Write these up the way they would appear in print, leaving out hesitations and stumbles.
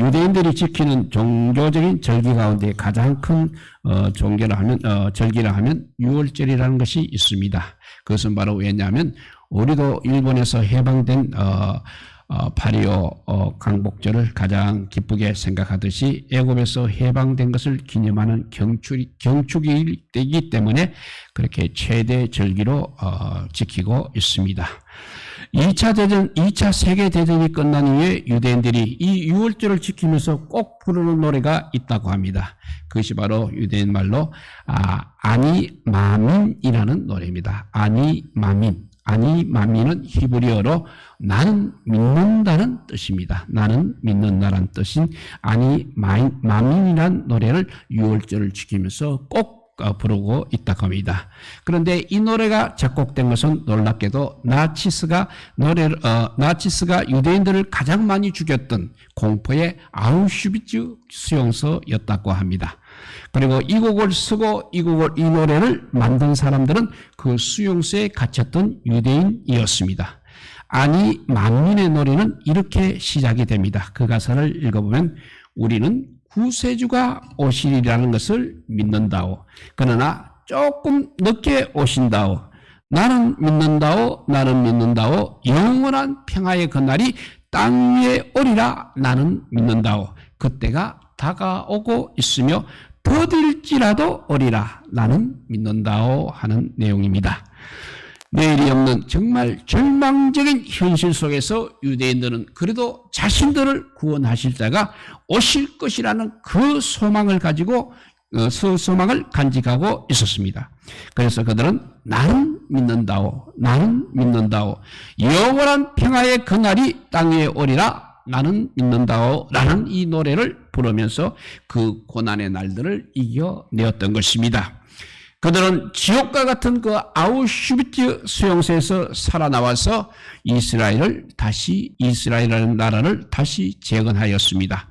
유대인들이 지키는 종교적인 절기 가운데 가장 큰 절기를 하면 6월절이라는 것이 있습니다. 그것은 바로 왜냐하면 우리도 일본에서 해방된 8.25 강복절을 가장 기쁘게 생각하듯이 애굽에서 해방된 것을 기념하는 경축일이기 때문에 그렇게 최대 절기로 지키고 있습니다. 2차 세계대전이 끝난 이후에 유대인들이 이 6월절을 지키면서 꼭 부르는 노래가 있다고 합니다. 그것이 바로 유대인 말로 아니마민이라는 노래입니다. 아니마민은 히브리어로 나는 믿는다는 뜻입니다. 나는 믿는다는 뜻인 아니마민이라는 노래를 6월절을 지키면서 꼭 부르고 있다고 합니다. 그런데 이 노래가 작곡된 것은 놀랍게도 나치스가 유대인들을 가장 많이 죽였던 공포의 아우슈비츠 수용소였다고 합니다. 그리고 이 곡을 쓰고 이 노래를 만든 사람들은 그 수용소에 갇혔던 유대인이었습니다. 아니 만민의 노래는 이렇게 시작이 됩니다. 그 가사를 읽어보면 우리는 구세주가 오시리라는 것을 믿는다오. 그러나 조금 늦게 오신다오. 나는 믿는다오. 영원한 평화의 그날이 땅 위에 오리라. 나는 믿는다오. 그때가 다가오고 있으며 더딜지라도 오리라. 나는 믿는다오 하는 내용입니다. 내일이 없는 정말 절망적인 현실 속에서 유대인들은 그래도 자신들을 구원하실 자가 오실 것이라는 그 소망을 가지고 소망을 간직하고 있었습니다. 그래서 그들은 나는 믿는다오. 영원한 평화의 그날이 땅에 오리라. 나는 믿는다오. 라는 이 노래를 부르면서 그 고난의 날들을 이겨내었던 것입니다. 그들은 지옥과 같은 그 아우슈비츠 수용소에서 살아나와서 이스라엘이라는 나라를 다시 재건하였습니다.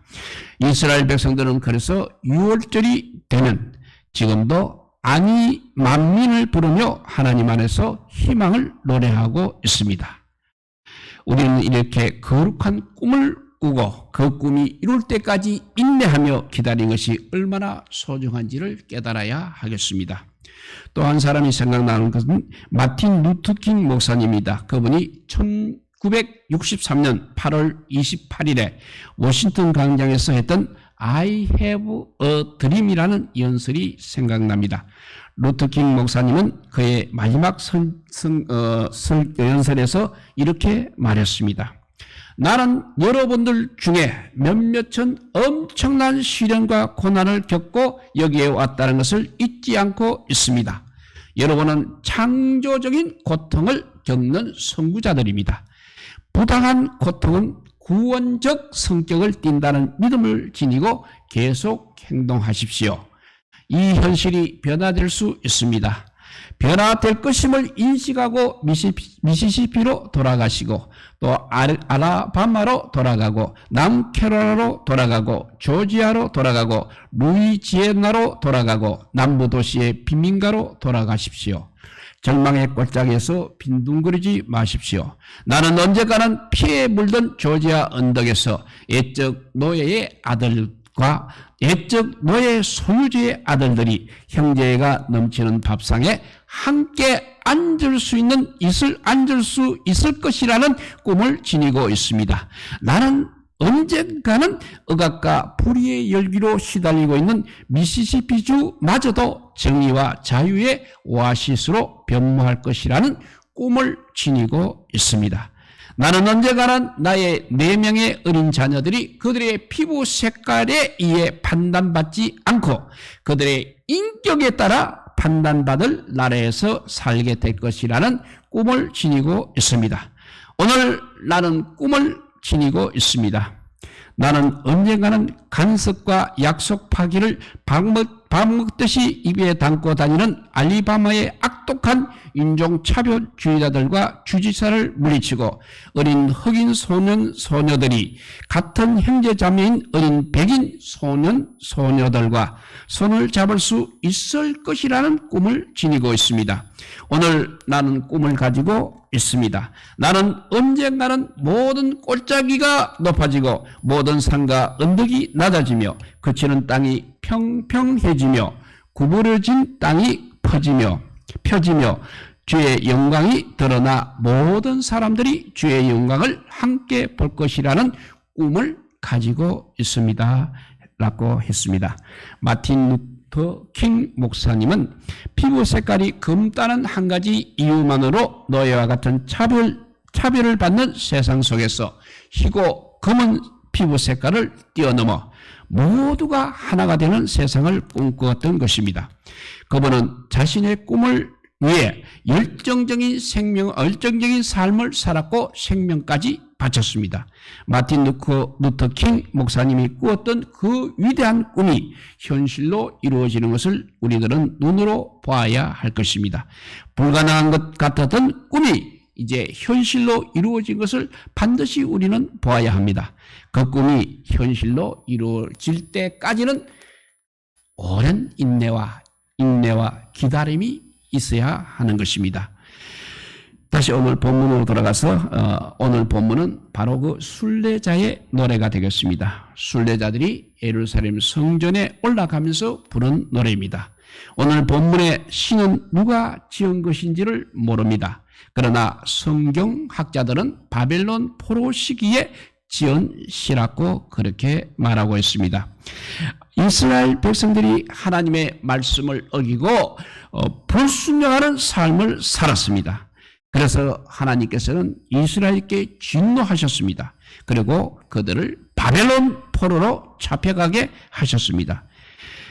이스라엘 백성들은 그래서 6월절이 되면 지금도 아니 만민을 부르며 하나님 안에서 희망을 노래하고 있습니다. 우리는 이렇게 거룩한 꿈을 꾸고 그 꿈이 이룰 때까지 인내하며 기다린 것이 얼마나 소중한지를 깨달아야 하겠습니다. 또 한 사람이 생각나는 것은 마틴 루터킹 목사님입니다. 그분이 1963년 8월 28일에 워싱턴 광장에서 했던 I have a dream이라는 연설이 생각납니다. 루터킹 목사님은 그의 마지막 연설에서 이렇게 말했습니다. 나는 여러분들 중에 몇몇은 엄청난 시련과 고난을 겪고 여기에 왔다는 것을 잊지 않고 있습니다. 여러분은 창조적인 고통을 겪는 선구자들입니다. 부당한 고통은 구원적 성격을 띈다는 믿음을 지니고 계속 행동하십시오. 이 현실이 변화될 수 있습니다. 변화될 것임을 인식하고 미시시피로 돌아가시고 또 알라바마로 돌아가고 남캐롤라로 돌아가고 조지아로 돌아가고 루이지애나로 돌아가고 남부 도시의 빈민가로 돌아가십시오. 절망의 꼴짝에서 빈둥거리지 마십시오. 나는 언젠가는 피에 물든 조지아 언덕에서 옛적 노예의 아들과 옛적 노예 소유주의 아들들이 형제가 넘치는 밥상에 함께 앉을 수 있을 것이라는 꿈을 지니고 있습니다. 나는 언젠가는 억압과 불의의 열기로 시달리고 있는 미시시피주마저도 정의와 자유의 오아시스로 변모할 것이라는 꿈을 지니고 있습니다. 나는 언젠가는 나의 4명의 어린 자녀들이 그들의 피부 색깔에 의해 판단받지 않고 그들의 인격에 따라 판단받을 나라에서 살게 될 것이라는 꿈을 지니고 있습니다. 오늘 나는 꿈을 지니고 있습니다. 나는 언젠가는 간섭과 약속 파기를 밥 먹듯이 입에 담고 다니는 알리바마의 악독한 인종차별주의자들과 주지사를 물리치고 어린 흑인 소년들이 같은 형제자매인 어린 백인 소녀들과 손을 잡을 수 있을 것이라는 꿈을 지니고 있습니다. 오늘 나는 꿈을 가지고 있습니다. 나는 언젠가는 모든 골짜기가 높아지고 모든 산과 언덕이 낮아지며 그치는 땅이 평평해지며 구부러진 땅이 펴지며 주의 영광이 드러나 모든 사람들이 주의 영광을 함께 볼 것이라는 꿈을 가지고 있습니다. 라고 했습니다. 마틴 루터 킹 목사님은 피부 색깔이 검다는 한 가지 이유만으로 노예와 같은 차별을 받는 세상 속에서 희고 검은 피부 색깔을 뛰어넘어 모두가 하나가 되는 세상을 꿈꾸었던 것입니다. 그분은 자신의 꿈을 위해 열정적인 삶을 살았고 생명까지 바쳤습니다. 마틴 루터 킹 목사님이 꾸었던 그 위대한 꿈이 현실로 이루어지는 것을 우리들은 눈으로 봐야 할 것입니다. 불가능한 것 같았던 꿈이 이제 현실로 이루어진 것을 반드시 우리는 보아야 합니다. 그 꿈이 현실로 이루어질 때까지는 오랜 인내와 기다림이 있어야 하는 것입니다. 다시 오늘 본문으로 돌아가서 오늘 본문은 바로 그 순례자의 노래가 되겠습니다. 순례자들이 예루살렘 성전에 올라가면서 부른 노래입니다. 오늘 본문의 시는 누가 지은 것인지를 모릅니다. 그러나 성경학자들은 바벨론 포로 시기에 지은 시라고 그렇게 말하고 있습니다. 이스라엘 백성들이 하나님의 말씀을 어기고 불순종하는 삶을 살았습니다. 그래서 하나님께서는 이스라엘께 진노하셨습니다. 그리고 그들을 바벨론 포로로 잡혀가게 하셨습니다.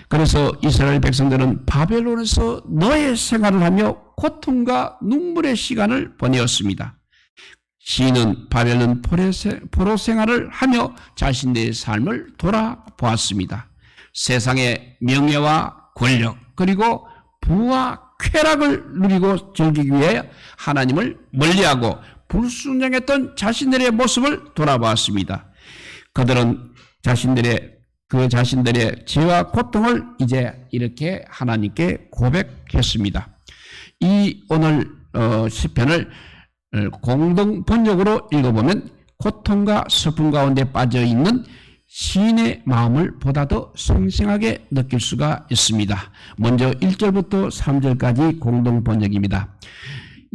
그래서 이스라엘 백성들은 바벨론에서 노예 생활을 하며 고통과 눈물의 시간을 보내었습니다. 시인은 바벨론 포로 생활을 하며 자신의 삶을 돌아보았습니다. 세상의 명예와 권력 그리고 부와 쾌락을 누리고 즐기기 위해 하나님을 멀리하고 불순종했던 자신들의 모습을 돌아보았습니다. 그들은 자신들의 죄와 고통을 이제 이렇게 하나님께 고백했습니다. 이 오늘 시편을 공동 번역으로 읽어보면 고통과 슬픔 가운데 빠져있는 시인의 마음을 보다 더 생생하게 느낄 수가 있습니다. 먼저 1절부터 3절까지 공동 번역입니다.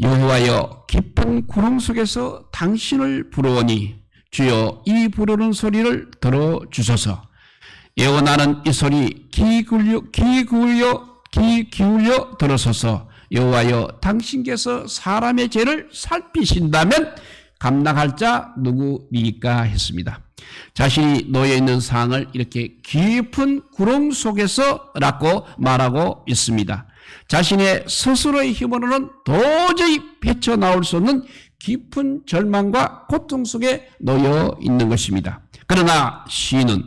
여호와여 깊은 구름 속에서 당신을 부르오니 주여 이 부르는 소리를 들어주소서. 예언하는 이 소리 귀 기울여 들어서서. 여호와여 당신께서 사람의 죄를 살피신다면 감당할 자 누구니까 했습니다. 자신이 놓여 있는 상황을 이렇게 깊은 구름 속에서라고 말하고 있습니다. 자신의 스스로의 힘으로는 도저히 헤쳐나올 수 없는 깊은 절망과 고통 속에 놓여 있는 것입니다. 그러나 시인은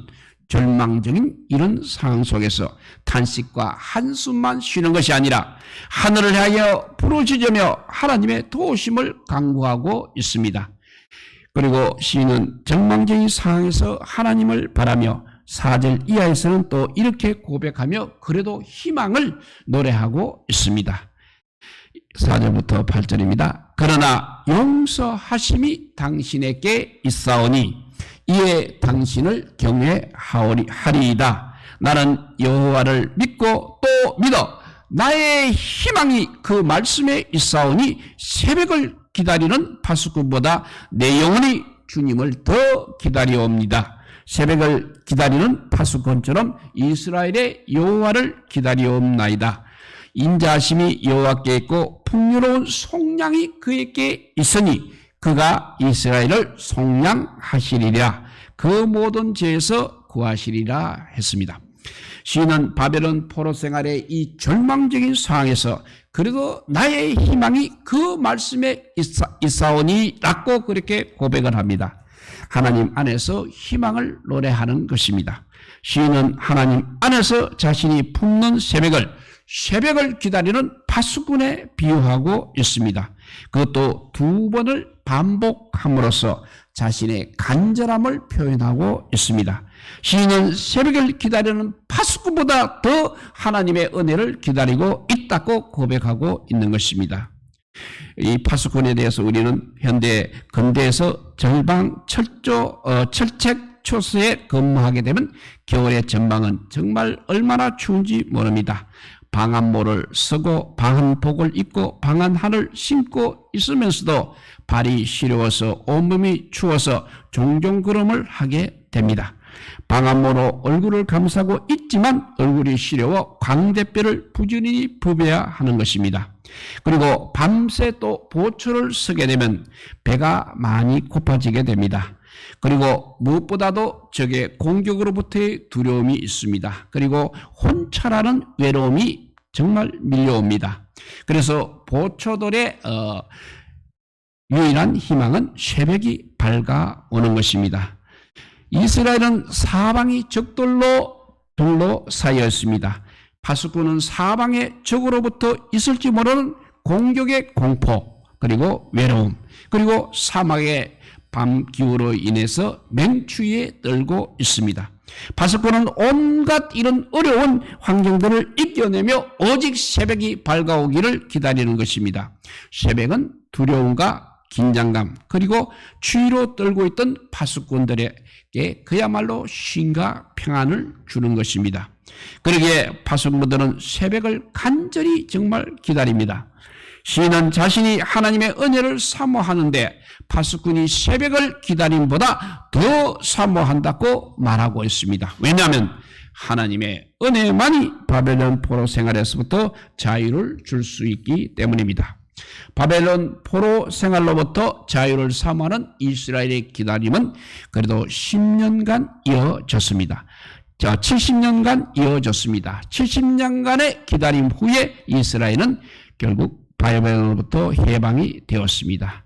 절망적인 이런 상황 속에서 탄식과 한숨만 쉬는 것이 아니라 하늘을 향하여 부르짖으며 하나님의 도우심을 간구하고 있습니다. 그리고 시인은 절망적인 상황에서 하나님을 바라며 4절 이하에서는 또 이렇게 고백하며 그래도 희망을 노래하고 있습니다. 4절부터 8절입니다. 그러나 용서하심이 당신에게 있사오니 이에 당신을 경외하리이다. 나는 여호와를 믿고 또 믿어 나의 희망이 그 말씀에 있사오니 새벽을 기다리는 파수꾼보다 내 영혼이 주님을 더 기다리옵니다. 새벽을 기다리는 파수꾼처럼 이스라엘의 여호와를 기다리옵나이다. 인자하심이 여호와께 있고 풍요로운 속량이 그에게 있으니 그가 이스라엘을 속량하시리라. 그 모든 죄에서 구하시리라 했습니다. 시인은 바벨론 포로 생활의 이 절망적인 상황에서 그래도 나의 희망이 그 말씀에 있사오니라고 그렇게 고백을 합니다. 하나님 안에서 희망을 노래하는 것입니다. 시인은 하나님 안에서 자신이 품는 새벽을 기다리는 파수꾼에 비유하고 있습니다. 그것도 2번을 반복함으로써 자신의 간절함을 표현하고 있습니다. 시인은 새벽을 기다리는 파수꾼보다 더 하나님의 은혜를 기다리고 있다고 고백하고 있는 것입니다. 이 파수꾼에 대해서 우리는 현대 근대에서 철책 초소에 근무하게 되면 겨울의 전방은 정말 얼마나 추운지 모릅니다. 방한모를 쓰고 방한복을 입고 방한화를 신고 있으면서도 발이 시려워서 온몸이 추워서 종종 걸음을 하게 됩니다. 방한모로 얼굴을 감싸고 있지만 얼굴이 시려워 광대뼈를 부지런히 부벼야 하는 것입니다. 그리고 밤새 또 보초를 쓰게 되면 배가 많이 고파지게 됩니다. 그리고 무엇보다도 적의 공격으로부터의 두려움이 있습니다. 그리고 혼자라는 외로움이 정말 밀려옵니다. 그래서 보초들의 유일한 희망은 새벽이 밝아오는 것입니다. 이스라엘은 사방이 적들로 쌓여 있습니다. 파수꾼은 사방의 적으로부터 있을지 모르는 공격의 공포, 그리고 외로움, 그리고 사막의 밤 기후로 인해서 맹추위에 떨고 있습니다. 파수꾼은 온갖 이런 어려운 환경들을 이겨내며 오직 새벽이 밝아오기를 기다리는 것입니다. 새벽은 두려움과 긴장감, 그리고 추위로 떨고 있던 파수꾼들에게 그야말로 쉼과 평안을 주는 것입니다. 그러기에 파수꾼들은 새벽을 간절히 정말 기다립니다. 시인은 자신이 하나님의 은혜를 사모하는데 파수꾼이 새벽을 기다림보다 더 사모한다고 말하고 있습니다. 왜냐하면 하나님의 은혜만이 바벨론 포로 생활에서부터 자유를 줄 수 있기 때문입니다. 바벨론 포로 생활로부터 자유를 사모하는 이스라엘의 기다림은 그래도 10년간 이어졌습니다. 70년간 이어졌습니다. 70년간의 기다림 후에 이스라엘은 결국 바벨론으로부터 해방이 되었습니다.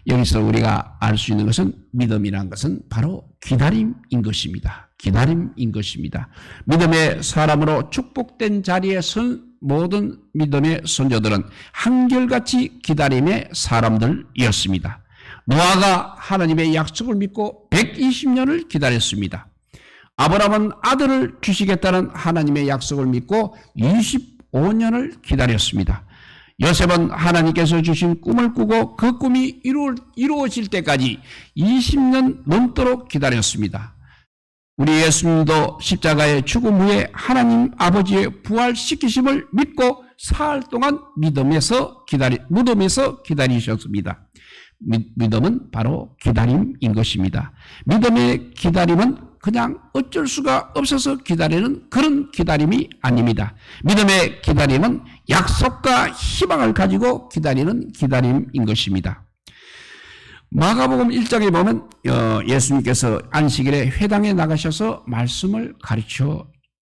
여기서 우리가 알 수 있는 것은 믿음이라는 것은 바로 기다림인 것입니다. 기다림인 것입니다. 믿음의 사람으로 축복된 자리에 선 모든 믿음의 선조들은 한결같이 기다림의 사람들이었습니다. 노아가 하나님의 약속을 믿고 120년을 기다렸습니다. 아브라함은 아들을 주시겠다는 하나님의 약속을 믿고 25년을 기다렸습니다. 요셉은 하나님께서 주신 꿈을 꾸고 그 꿈이 이루어질 때까지 20년 넘도록 기다렸습니다. 우리 예수님도 십자가의 죽음 후에 하나님 아버지의 부활시키심을 믿고 사흘 동안 무덤에서 기다리셨습니다. 믿음은 바로 기다림인 것입니다. 믿음의 기다림은 그냥 어쩔 수가 없어서 기다리는 그런 기다림이 아닙니다. 믿음의 기다림은 약속과 희망을 가지고 기다리는 기다림인 것입니다. 마가복음 1장에 보면 예수님께서 안식일에 회당에 나가셔서 말씀을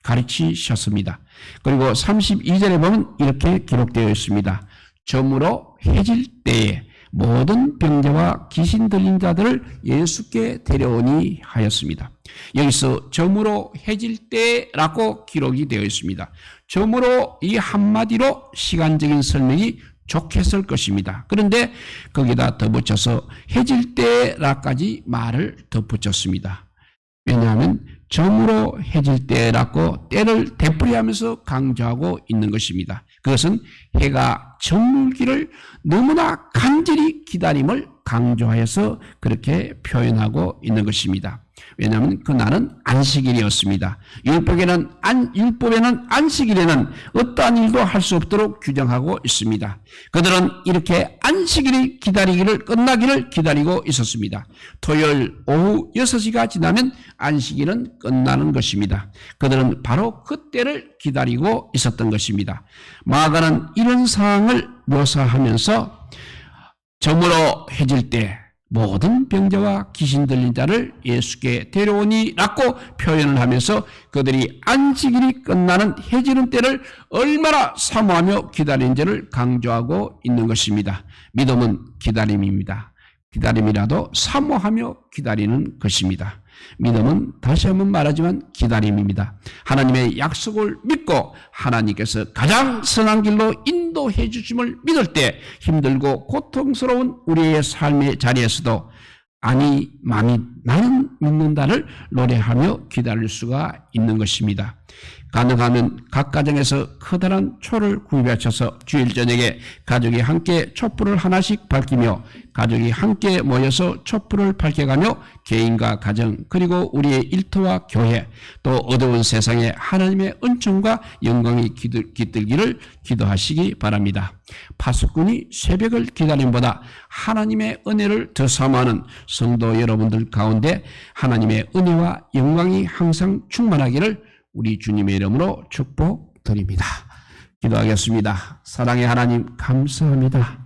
가르치셨습니다. 그리고 32절에 보면 이렇게 기록되어 있습니다. 저물어 해질 때에 모든 병자와 귀신 들린 자들을 예수께 데려오니 하였습니다. 여기서 저물어 해질 때라고 기록이 되어 있습니다. 저물어 이 한마디로 시간적인 설명이 좋겠을 것입니다. 그런데 거기다 덧붙여서 해질 때라까지 말을 덧붙였습니다. 왜냐하면 저물어 해질 때라고 때를 되풀이하면서 강조하고 있는 것입니다. 그것은 해가 저물기를 너무나 간절히 기다림을 강조하여서 그렇게 표현하고 있는 것입니다. 왜냐하면 그날은 안식일이었습니다. 율법에는 안식일에는 어떠한 일도 할 수 없도록 규정하고 있습니다. 그들은 이렇게 안식일이 끝나기를 기다리고 있었습니다. 토요일 오후 6시가 지나면 안식일은 끝나는 것입니다. 그들은 바로 그때를 기다리고 있었던 것입니다. 마가는 이런 상황을 묘사하면서 저물어 해질 때 모든 병자와 귀신 들린 자를 예수께 데려오니라고 표현을 하면서 그들이 안식일이 끝나는 해지는 때를 얼마나 사모하며 기다린지를 강조하고 있는 것입니다. 믿음은 기다림입니다. 기다림이라도 사모하며 기다리는 것입니다. 믿음은 다시 한번 말하지만 기다림입니다. 하나님의 약속을 믿고 하나님께서 가장 선한 길로 인도해 주심을 믿을 때 힘들고 고통스러운 우리의 삶의 자리에서도 아니 마민 나는 믿는다를 노래하며 기다릴 수가 있는 것입니다. 가능하면 각 가정에서 커다란 초를 구입하셔서 주일 저녁에 가족이 함께 촛불을 하나씩 밝히며 가족이 함께 모여서 촛불을 밝혀가며 개인과 가정 그리고 우리의 일터와 교회 또 어두운 세상에 하나님의 은총과 영광이 깃들기를 기도하시기 바랍니다. 파수꾼이 새벽을 기다림보다 하나님의 은혜를 더 사모하는 성도 여러분들 가운데 하나님의 은혜와 영광이 항상 충만하기를 우리 주님의 이름으로 축복드립니다. 기도하겠습니다. 사랑의 하나님 감사합니다.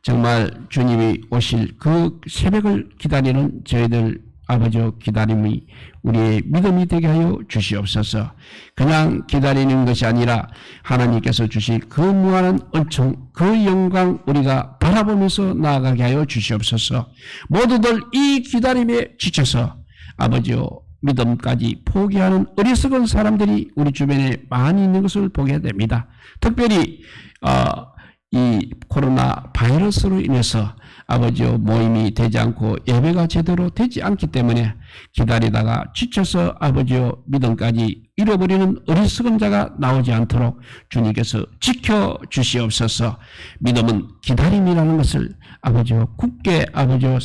정말 주님이 오실 그 새벽을 기다리는 저희들 아버지 기다림이 우리의 믿음이 되게 하여 주시옵소서. 그냥 기다리는 것이 아니라 하나님께서 주실 그 무한한 은총, 그 영광 우리가 바라보면서 나아가게 하여 주시옵소서. 모두들 이 기다림에 지쳐서 아버지요 믿음까지 포기하는 어리석은 사람들이 우리 주변에 많이 있는 것을 보게 됩니다. 특별히 이 코로나 바이러스로 인해서 아버지요 모임이 되지 않고 예배가 제대로 되지 않기 때문에 기다리다가 지쳐서 아버지요 믿음까지 잃어버리는 어리석은 자가 나오지 않도록 주님께서 지켜주시옵소서. 믿음은 기다림이라는 것을 아버지요 굳게 아버지요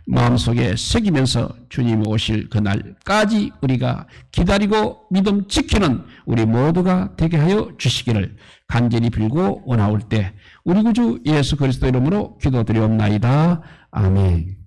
마음속에 새기면서 주님이 오실 그날까지 우리가 기다리고 믿음 지키는 우리 모두가 되게 하여 주시기를 간절히 빌고 원하올 때 우리 구주 예수 그리스도 이름으로 기도드리옵나이다. 아멘.